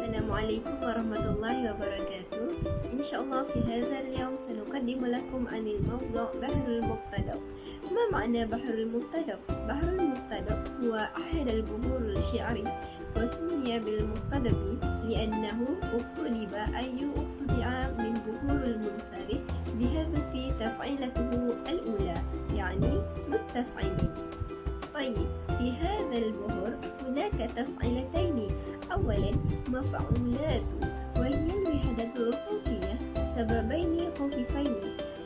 السلام عليكم ورحمة الله وبركاته. إن شاء الله في هذا اليوم سنقدم لكم عن الموضوع بحر المقتضب. ما معنى بحر المقتضب؟ بحر المقتضب هو أحد البحور الشعري، وسمي بالمقتضب لأنه اقتضب أي اقتطع من بحور المنصرف بحذف تفعيلته الأولى، يعني مستفعل. طيب، في هذا البحر هناك تفعيلتين. أولا مفعولات، وهي الوحدة الصوتية سببين خفيفين،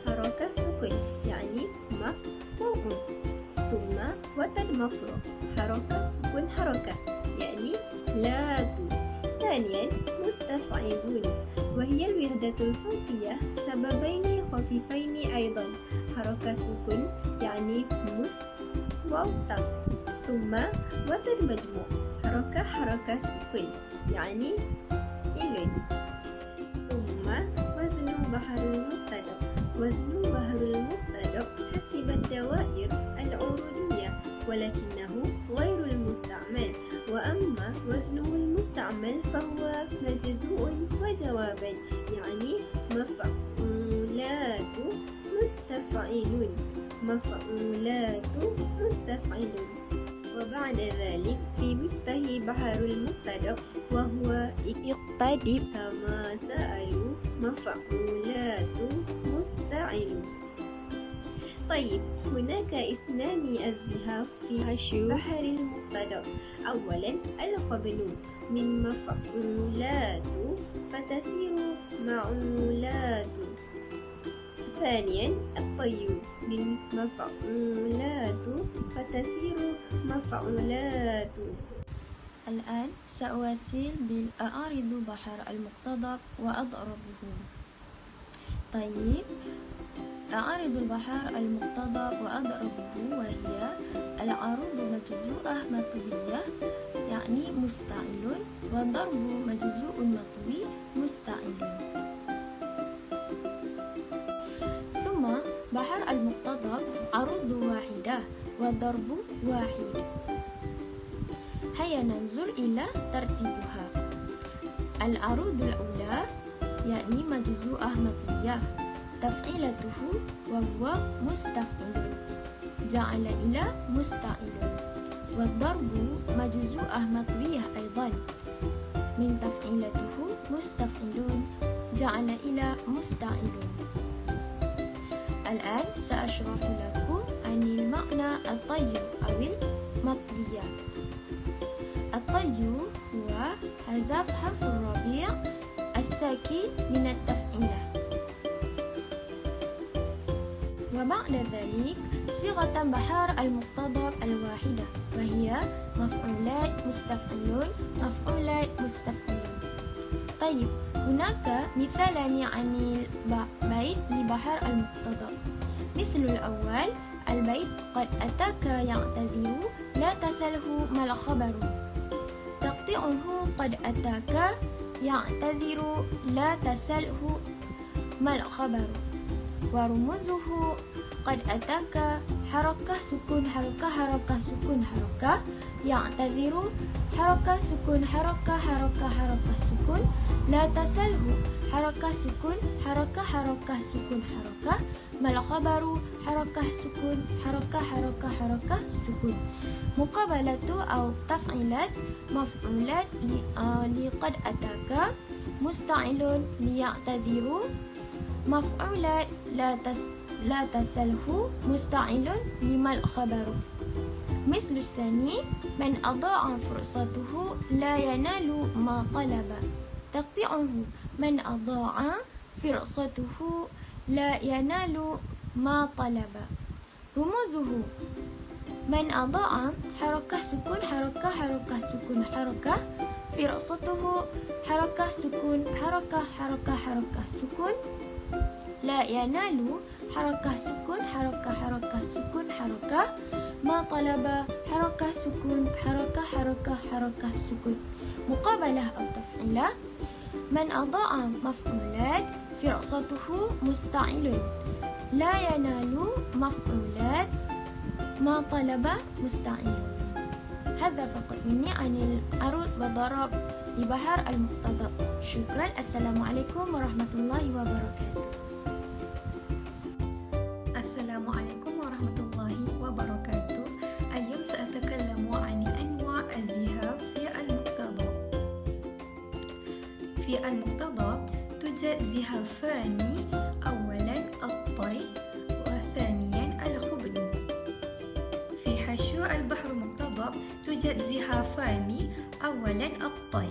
حركة سكون يعني مفعول، ثم وتد مفروغ حركة سكون حركة يعني لات. ثانيا مستفعلون، وهي الوحدة الصوتية سببين خفيفين أيضا، حركة سكون يعني مس وتف، ثم وتد مجموع حركة سكون يعني إلين. ثم وزن بحر المقتضب. وزن بحر المقتضب حسب الدوائر العروضية، ولكنه غير المستعمل. وأما وزنه المستعمل فهو مجزوء وجوابا، يعني مفعولات مستفعلون، مفعولات مستفعلون. وبعد ذلك في مفتاح بحر المقتضب وهو اقتضب كما سألوا مفعولات مستعلون. طيب، هناك اثنان الزهاف في بحر المقتضب. أولا القبل من مفعولات فتصير معولات. ثانيا الطيب من مفعولات فتصير مفعولات. الآن سأواصل بالأعارض بحر المقتضب وأضربه. طيب، أعارض البحر المقتضب وأضربه وهي العروض مجزوءة مطوية يعني مستعل، والضرب مجزوء مطوي مستعل. ثم بحر المقتضب عروض واحدة والضرب واحد. هيا ننظر إلى ترتيبها. العروض الأولى يعني مجزوءة مطوية، تفعيلته وهو مستفعل جعل إلى مستعل، والضرب مجزوءة مطوية أيضا من تفعيلته مستفعل جعل إلى مستعل. الآن سأشرح لكم عن المعنى الطي أو المطوية. الطي هو حذف حرف الربيع الساكن من التفعيلة. وبعد ذلك صيغة بحر المقتضب الواحدة، وهي مفعولات مستفعلون مفعولات مستفعلون. طيب، هناك مثالان عن البيت لبحر المقتضب. مثل الأول البيت قد أتاك يعتذر لا تسله ما الخبر. تقطيعه قد أتاك يعتذر لا تسله ما الخبر. ورموزه قد أتاك حركة سكون حركة حركة سكون حركة يعتذر حركة سكون حركة حركة حركة سكون لا تسله حركة سكون حركة حركة سكون حركة ما الخبر حركة سكون حركة حركة حركة سكون. مقابلة أو تفعيلات مفعولات لقد أتاك مستعل ليعتذر مفعولات لا تسله مستعل لما الخبر. مثل الثاني من أضاع فرصته لا ينال ما طلب. تقطيعه من أضاع فرصته لا ينال ما طلب. رموزه من أضاع حركة سكون حركة حركة سكون حركة فرصته حركة سكون حركة حركة حركة سكون لا ينال حركة سكون حركة حركة سكون حركة ما طلب حركة سكون حركة حركة حركة سكون. مقابلة أو تفعيلة من أضاع مفعولات فرصته مستعل لا ينال مفعولات ما طلب مستعل. هذا فقط مني عن العروض والضرب di Bahar المقتضب. Syukran. Assalamualaikum warahmatullahi wabarakatuh. Assalamualaikum warahmatullahi wabarakatuh. اليوم سأتكلم عن أنواع الزهاف في المقتضب. في المقتضب توجد زهافان، أولا الطي وثانيا الخبن. في حشو البحر المقتضب توجد زهافان، أولا الطي،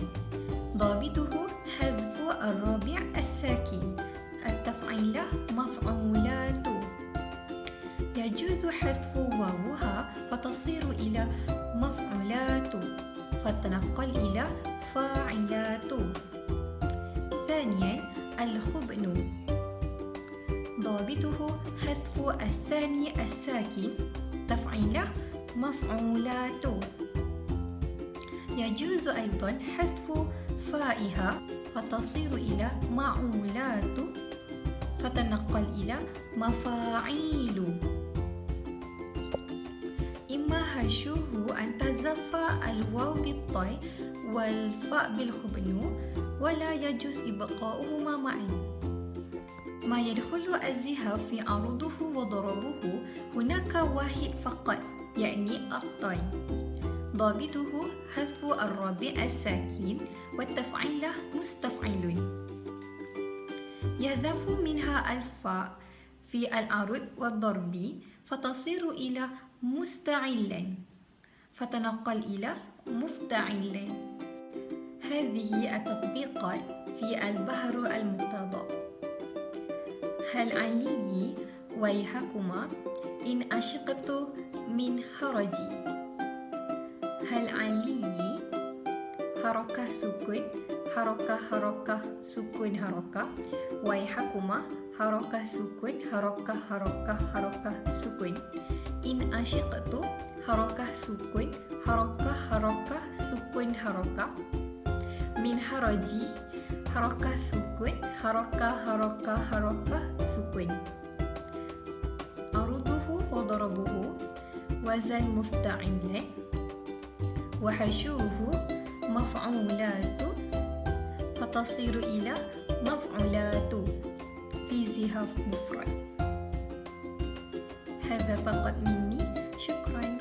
ضابطه حذف الرابع الساكن، التفعيلة مفعولات. يجوز حذف واوها فتصير إلى مفعولات فتنقل إلى فاعلات. ثانيا الخبن، ضابطه حذف الثاني الساكن، تفعيلة مفعولات. يجوز أيضا حذف فائها فتصير إلى معولات فتنقل إلى مفاعيل. إما حشوه أن تزف الواو بالطي والفاء بالخبن، ولا يجوز إبقاؤهما معا. ما يدخل الزهاف في عرضه وضربه هناك واحد فقط، يعني الطي، ضابطه حذف الرابع الساكن والتفعيلة مستفعل. يحذف منها الفاء في العرض والضرب فتصير إلى مستعلا فتنقل إلى مفتعلا. هذه التطبيقات في البحر المقتضب. هل علي ويحكما إن أشقت من حرجي. هل علي حركة سكون حركة حركة سكون حركة، ويحكما حركة سكون حركة حركة حركة سكون. إن أشقت حركة سكون حركة حركة سكون حركة. من حرجي حركة سكون حركة حركة حركة سكون. عرضه وضربه وزن مفتعلا، وحشوه مفعولات فتصير إلى مفعولات في زهاف مفرد. هذا فقط مني، شكرا.